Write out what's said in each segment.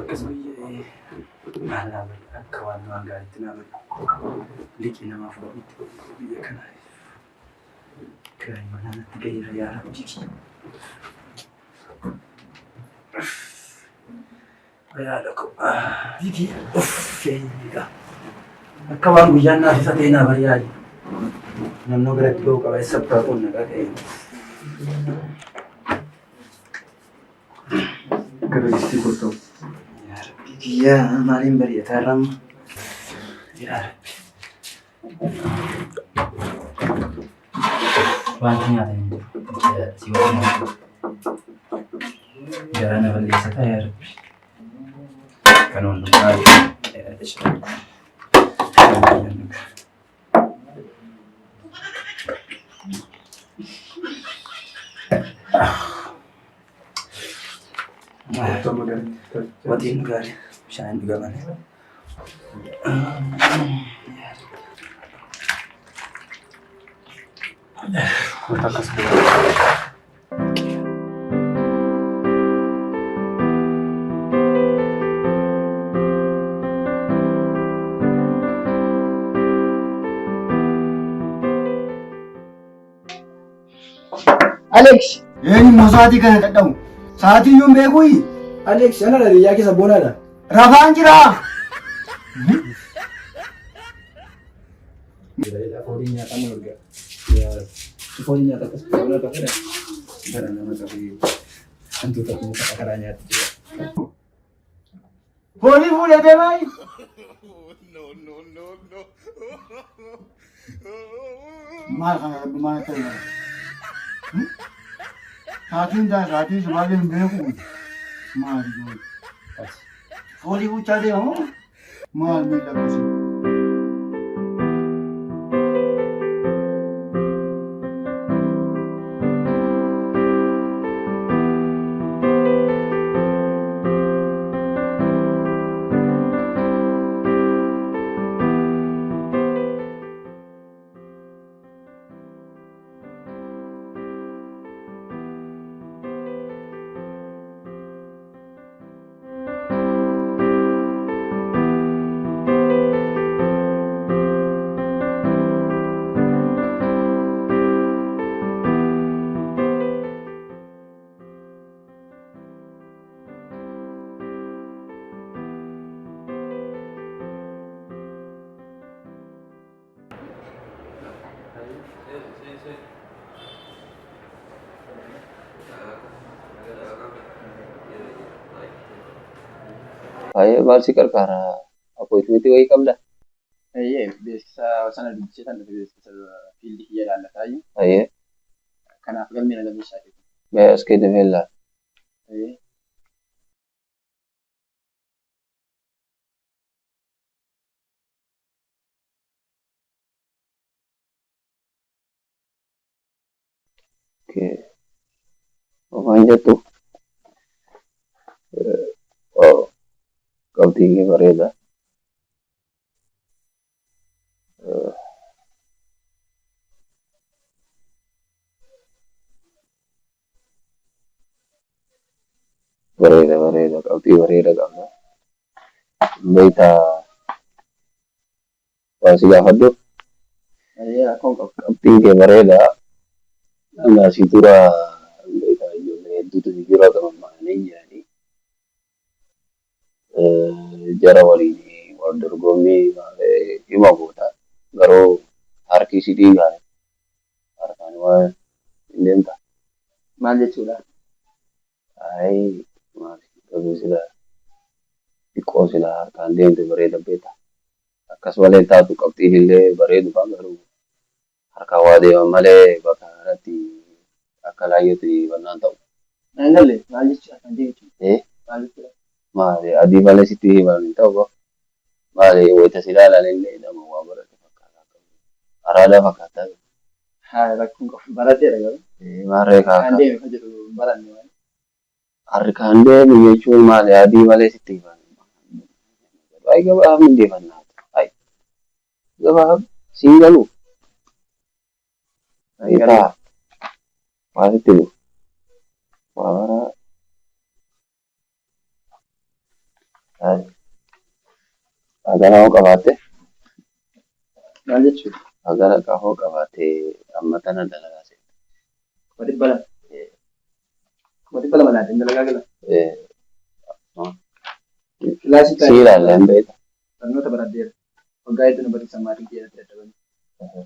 Kasih malam kawan warga itu nama Liki nama Fahmi dia kan keren mana tiga ya Liki ya aku Liki ya kawan hujan nasi satena bariai namno berat lo kawai sabta pun naga kayak kalau istiqo tuh ya malam beri taram ya bantunya ada siwanya jalan beli saya kan untuk lagi Watin gari, saan juga mana? Matakas dulu. Alex, Ini mosati kan tak tahu. Saat ini jom begui. Alex, ana da ya kisa bona da. Rafaan jira. Bila kodinya kamu juga. Ya, kodinya tak sesuai tak ada. Karena nama tapi antu tak mau katakannya itu. Holi boleh deh mai. No. Mal kan gimana tu? Saat ini sebagai begui. Mal itu. Holi ucap dia oh. Mal mila kasi. Ay, maal si qarqara. Appointmentii wayii qabda? Beeksisa sana dubbisiisan beeksisa fiildii kiyya ilaallataa iyyuu. Ayyee. Kanaaf galmee na galmeessaa jiru. Mee as kee defee laal. Maal jettu? Qabxiin kee bareeda. Bareeda. Qabxii bareeda qabda. Beektaa waan si gaafadhu? Akkuma qabu. Qabxiin kee bareeda. Amma si dura beektaa ijoollee hedduutu si jira gamammaanii jiranii. Jara waliin wal dorgommii hima goota. Garuu harki si dhiigaa. Harkaan waan hin deemta. Maal jechuudha? Ay, maal sila xiqqoo sila harkaan deemte bareeda beekta. Akkasumallee taatu qabxiin illee bareedu fa'a garuu harkaan waa deeman malee bakka kanatti akka laayyooti bannaan ta'u. Hin galle maal jechuudha kan jechuudha? Maal jechuudha? Maali adii malee sitti himan hin ta'u maali wayita si ilaalan illee nama waa barate fakkaata. Araada fakkaata. Haa rakkoon qabu barateera garuu. Maarree Kan kaaka. deeme kan jedhu baranne waan. Harkaan deemu jechuun maali adii malee sitti himan. Ay gabaaf hin deemannaa. Ay gabaaf siin galu. Ay taa waa sitti himu. Waa baraa. Agara ho qabate. Maal jechuudha? Agara ho qabate amma tana dalagaa seeta. Wadi bala malaatiin dalagaa gala. Kilaasii Si ilaalleen beekta. barnoota baraddeera. Waggaa hedduu na barsiisan maatiin keessatti dadhabanii.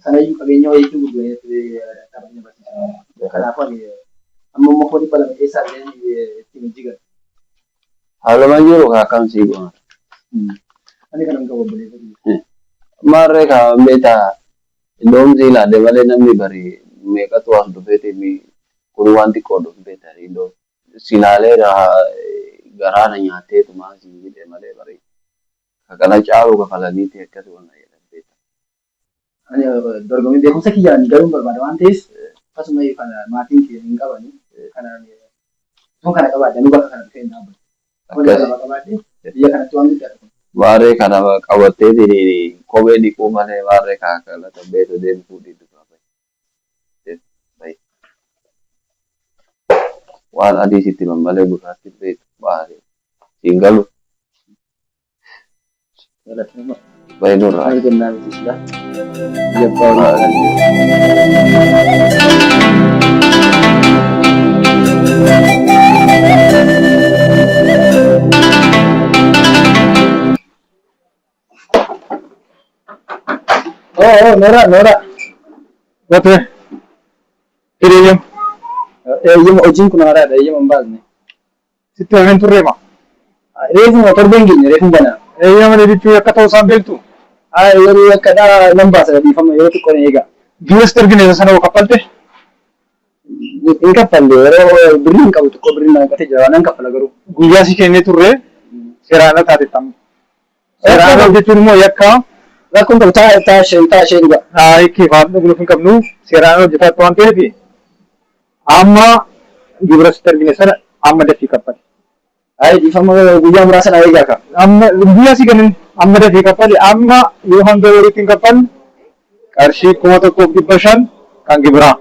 Sanayyuu qabeenya wayiitu gurguree qabeenya barsiisan. Kanaafuu ani amma immoo foon dhibba lama keessaa illee ittiin hojii gala. Haaluma jiru kaakam si goona. Ani kanan qabu obboleessa. Marree kaawwan beektaa iddoon si ilaalle malee namni bari meeqatu as dhufeeti kun waan xiqqoo dhufu beektaa iddoo si ilaalee garaana nyaatee tumaa si hidhee malee bari kakala caalu kafalaniiti akkasuma jedhan beektaa. Ani dorgommii beekumsa kiyyaan galuun barbaada waan ta'eef akkasuma kana maatiin kiyya hin qabani. Kanaan osoo kana qabaadde bakka kana dhufee hin dhaabbatu. Biyya kanatti waan guddaa dhufu. Waarree kana qabattee kophee dhiquu malee waarree kaakalata beeto deemu fuudhii dhufa. Waan adii sitti mammalee gurraatti beeku waarree siin galu. Baay'inurraa. Maal jennaan ibsisudha. Nora. Wate. Hiriyyam. Hojiin kun haaraadha. Eeyyama hin baasne. Sitti hafeen turreema. Reefuma torbeen keenya reefuma banaa. Eeyyama jechuun akka ta'uu isaan beektu. Yeroo akkadhaa nan baasa dhiifama yeroo xiqqoo na eega. Biyyas dargine sana kaffalte. Hin kaffalle yeroo birrii hin qabu xiqqoo birrii na hanqatee jira nan kaffala garuu. Guyyaa si kennee turre seeraana taate tamma. Seeraana jechuun immoo yakka. Rakkoon qabu taashee dhuga. Hiikii faana guluuf hin qabnu seeraana hojjetaa waan ta'eef amma gibira si dargine sana amma dafii kaffale. Dhiifama guyyaa muraasa na eegaa ka. Amma guyyaa si kennin amma dafii kaffale amma yoo hanga walitti hin kaffalle qarshii 1,500 kan gibiraa.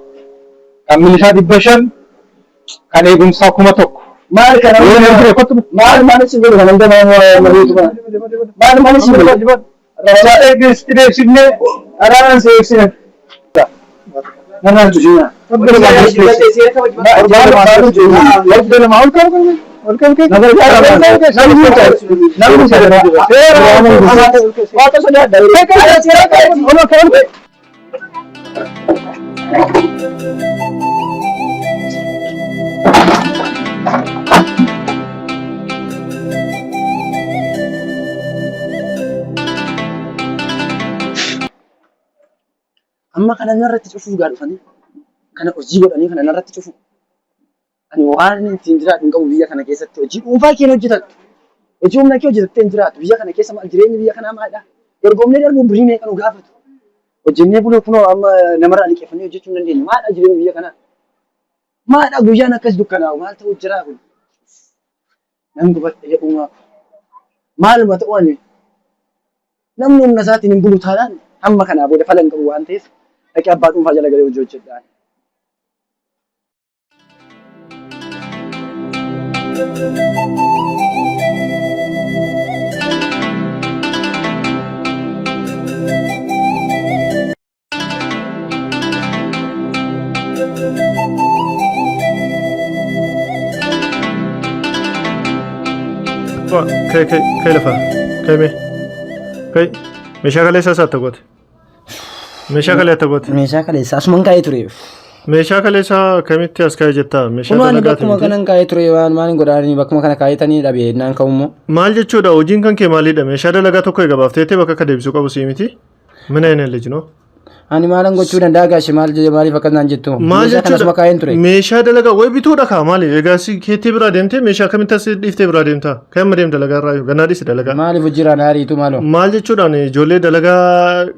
Kan milishaa 500 kan eegumsaa 1,000. Maal kana maal si godhu kan mariitu kana. Maal si godhu. Rasaa eegsisti deebsifnee araaraan si eegsine. Nama tujuna. Amma kana narratti cufuuf gaadhufanii kana hojii godhanii kana narratti cufu. Ani waan ittiin jiraatu hin qabu biyya kana keessatti hojii dhuunfaa kee hojjetan. Hojii humna kee hojjetattee hin jiraatu biyya kana keessa jireenyi biyya kanaa maalidha? Dorgomnee darbuun birrii meeqa nu gaafatu? Hojjennee buluu kunoo amma namarraa liqeeffannee hojjechuu hin dandeenye. Maalidha jireenyi biyya kanaa? Maalidha guyyaan akkas dukkanaa'u maal ta'u jira kun? Namni gubadhee uumaa maaluma ta'u ani namni humna isaatiin hin bulu taanaan amma kanaa booda fala hin qabu waan ta'eef dhaqee abbaa dhuunfaa jala galee hojii hojjedhaan. Kai lafa kai me kai meeshaa kaleessa isaa ta'uuti. Meeshaa kaleessa ta'uuti. Meeshaa kaleessa asumaan kaa'ee ture. Meeshaa kaleessa kamitti as kaa'ee jettaa? Meeshaa dalagaa bakkuma kanan kaa'ee ture waan maaliin godhaanii bakkuma kana kaa'etanii dhabee naan ka'ummoo. Maal jechuudha hojiin kan kee maalidha? Meeshaa dalagaa tokko egaa baaftee bakka akka deebisuu qabu sii miti? Mina hin ejjinoo? Ani maalan gochuu danda'a gaashe maaliif akka naan jettu? Maal jechuudha? Meeshaa dalagaa way bituudha kaa maali? Egaa si keettee biraa deemtee meeshaa kamitti as dhiiftee biraa deemtaa? Kan amma deem dalagaa irraa gannaa dhiisi dalagaa. Maaliif hojiraan haariitu maaloo? Maal jechuudhaan ijoollee dalagaa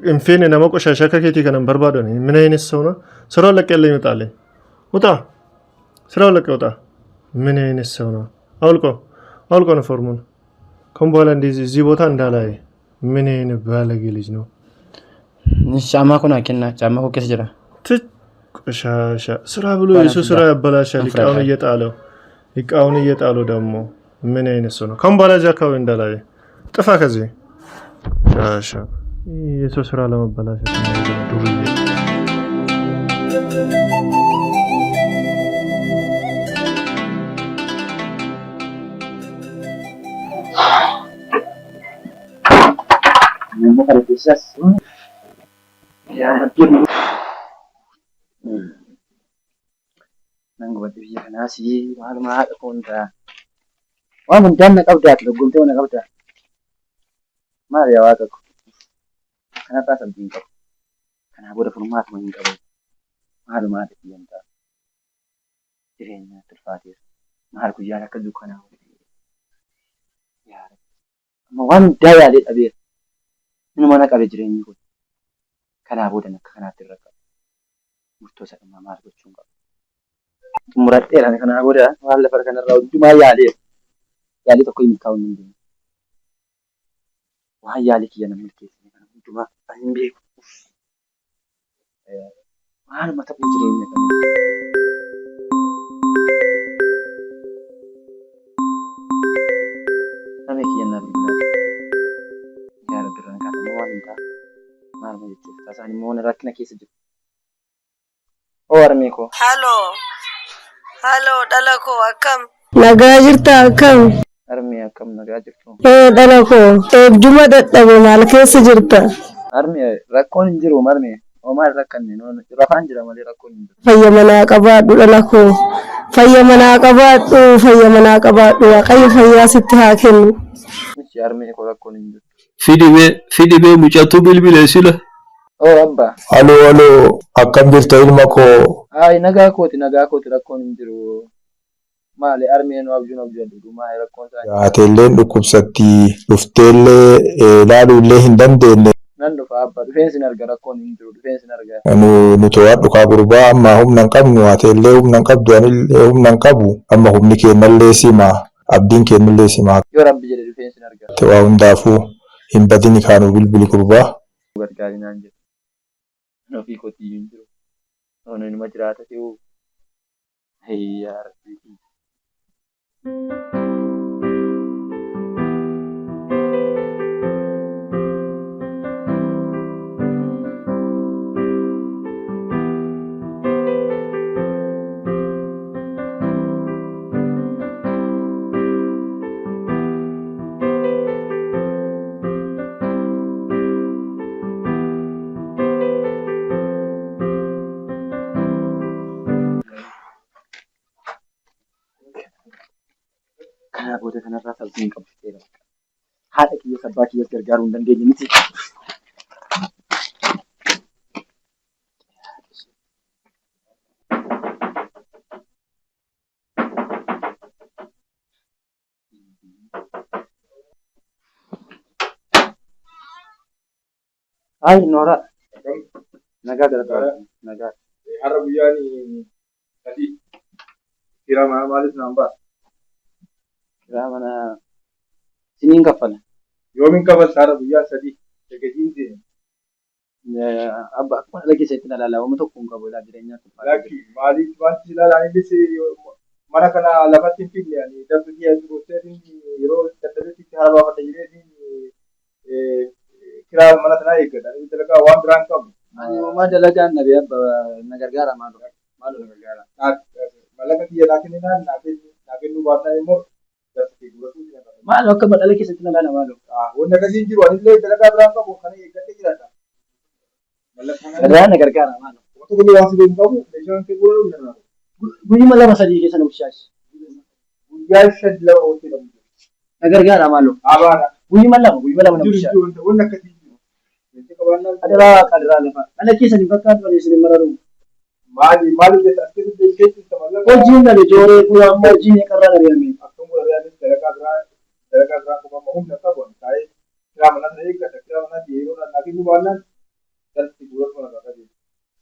hin feene nama qoshaashaa akka keetii kanan barbaadan mina hin eessawna siroo laqqee illee mixaalee. Utaa siroo laqqee utaa mina hin eessawna awulqoo na formuun kan boolaan diizii bootaa indaalaa'e mina hin baala geelijnoo. Caammaa kun kenna caammaa koo keessa jira. Qoshasha ስራ ብሎ የሱ ስራ ያበላሻል። ሊቃውን እየጣሉ ደግሞ ምን አይነት ሰው ነው? ከም በኋላ እዚህ አካባቢ እንዳላይ ጥፋ ከዚህ ቆሻሻ የሰው ስራ ለመበላሸት ዱርዬ Nang buat biyya kana si maaluma haadha foonta. Waan hundaan na qabdaa doggomtee na qabdaa. Maal yaa waa tokko. Kanarraa sabdiin qabu. Kanaa booda furmaatuma hin qabu. Maaluma haadha biyyantaa. Jireenya tulfaateera. Maal guyyaan akka dukkanaa yaa amma waan hundaa yaalee dhabeera. Inuma na qabe jireenyi kun. Kanaa booda akka kanaatti irra qaba. Murtoo isa dhimma maal gochuun qaba. Muradheera kanaa booda waan lafa kanarraa hundumaa yaaleera. Yaalii tokko hin kaa'u hin deemu. Waan yaalii kiyya namni keessatti kana hundumaa ani hin beeku. Maaluma ta'uu jireenya kana. Nama kiyya na bilbilaa. Yaada biraan kaatamu waan hin ta'a. Maaluma jechuuf taasaan immoo rakkina keessa jiru. Oo harmee koo. Halo, dhala koo akkam? Nagaa jirta akkam? Harmee akkam nagaa jirtu? Dhala koo eegduma dadhabe maal keessa jirta? Harmee rakkoon hin jiru harmee. Homaa rakkanne rafaan jira malee rakkoon hin jiru. Fayya manaa qabaadhu dhala koo. Fayya manaa qabaadhu, fayya manaa qabaadhu. Waaqayyo fayyaa sitti haa kennu. Michi harmee koo rakkoon hin jiru. Fidibee mucattuu bilbilee sila. Oo abbaa. Aloo akkam jirta ilma koo? Ay nagaa kooti rakkoon hin jiru. Maali harmeen abjuun abjuu maali rakkoon isaa? Yaateelleen dhukkubsatti dhufteellee ilaaluullee hin dandeenye. Nan dhufa abbaa dhufeensi arga rakkoon hin jiru dhufeensi arga. Nu to'aa dhukaa gurbaa amma humna hin qabnu yaateellee humna hin qabdu anillee humna hin qabu amma humni kennallee simaa abdiin kennallee simaa. Yoo rabbi jedhe dhufeensi arga. Waa hundaafuu hin badini kaanuu bilbili gurbaa. Gargaarii naan jedhu. Ofii kootii hin jiru. Ono nima jiraata ta'uu. Yaa rabbi. Kanaa booda kanarraa salphiin qabsiiseera. Haadha kiyya sabbaa kiyyas gargaaruu hin dandeenye miti. Ay Noora. Nagaa gargaara. Nagaa. Har'a guyyaan sadii kiramaa maaliif naan ba'a? Kiraa mana siniin kaffala. Yoomiin kaffalta har'a guyyaa sadii eegasiin deema. Abba akkuma dhala keessatti na ilaala waan tokko hin qabu ilaa jireenyaa tuffaa. Lakki maaliif wanti ilaalaan illee mana kana lafatti hin finne ani dabbi kiyya turteetiin yeroo daddabetti haala baafadha jireetiin kiraa mana sanaa eeggata. Ani dalagaa waan biraan qabu. Ani uumaa dalagaan na bee abba na gargaara maaloo na gargaara. Mallaqa kiyya naa kenninaan naa kennuu baannaan immoo maaloo akka badala keessatti na ilaala maaloo. Wanti akkasiin jiru anillee dalagaa biraan qabu kana eeggatee jiraata. Irraa na gargaara maaloo. Wanti kun waan sibiin qabu meeshaan kee gurguruu danda'a. Guyyuma lama sadii keessa na bulchaasi. Guyyaa shan lama wanti qabu. Na gargaara maaloo. Abaadha. Guyyuma lama na bulchaasi. Wanti akkasii jiru. Adaraa qadiraa lafa. Dhala keessanii fakkaatu bareessanii mararu. Maali jetta as keessatti keessatti tamallee. Hojiin na jooree kuyaa amma hojiin qarraa na reeyame. Akkuma reeyame dalagaa biraa kuma humna qabu taa'ee kiraa mana sana eeggata kiraa mana yeroo naa kennuu baannaan jalti gurguruu kana qabu.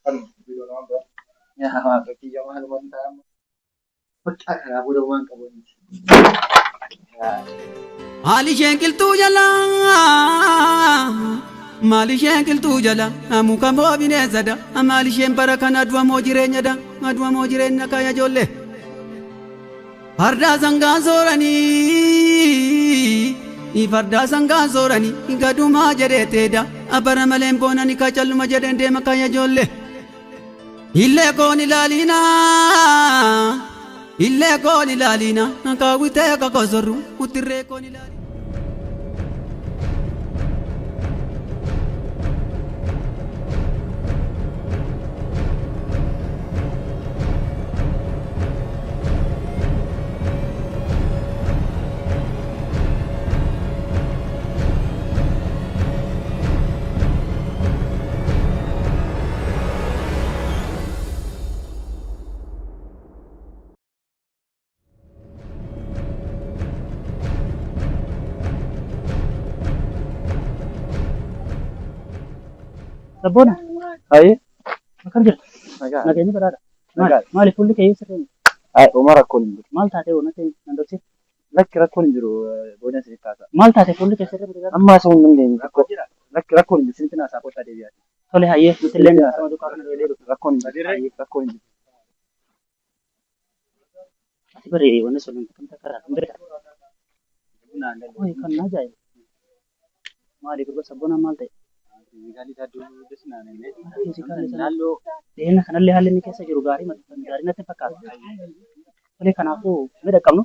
Kan biyya nama biraa. Yaa haa tokkiyya maal wanta amma. Bakka kanaa booda waan qabu. Maali sheekiltuu jalaa maali sheekiltuu jalaa muka moo bineensada maali sheen bara kana du'a moo jireenyada du'a moo jireenya kaya ijoollee fardaa sangaan sooranii Ifardaa sangaan sooranii gadumaa jedhee teeda abara maleen boonanii kacalluma jedheen deema kayya ijoollee. Illee koon ilaalina illee koon ilaalina kaawwitee kakosorru utirree koon ilaalina. Sabboona. Ayi. Akkam jirtu? Nagaa. Nageenyi badhaadha. Nagaa. Maaliif fuulli kee sirriin? Ayi Umar rakkoon hin jiru. Maal taatee oona ta'e nan dhoksee? Lakki rakkoon hin jiru boona isinitti haasa'a. Maal taatee fuulli kee sirrii? Amma haasa'uu hin dandeenye. Lakki rakkoon hin jiru isinitti haasa'a kottaa deebi'aa. Tole hayyee nuti illee nama duukaa kana dholee dhufu. Rakkoon hin jiru. Ayi rakkoon hin jiru. Ati bari wanni sun kan takkaraa kan bira. Oye kan naa jaaye. Maali gurba sabboona maal ta'e? Dheerina kanallee haalli inni keessa jiru gaarii natti fakkaata. Tole kanaafuu mee dhaqqabnu?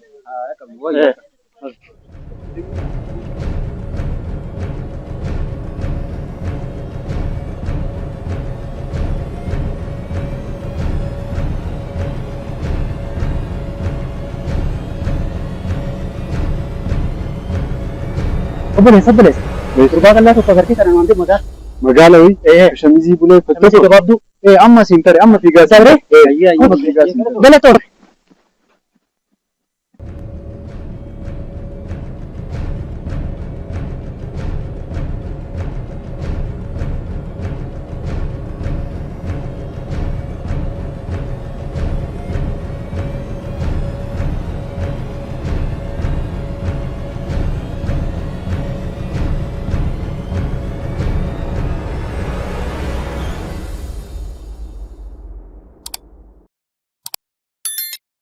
Obboleessa. Gurbaa qal'aa tokko agartee kana waan ta'eef maqaa. Magaala shamizii bulee Shamizii gabaabduu. amma siin tare amma fiigaa Sabree? amma fiigaa siin. Galatoon.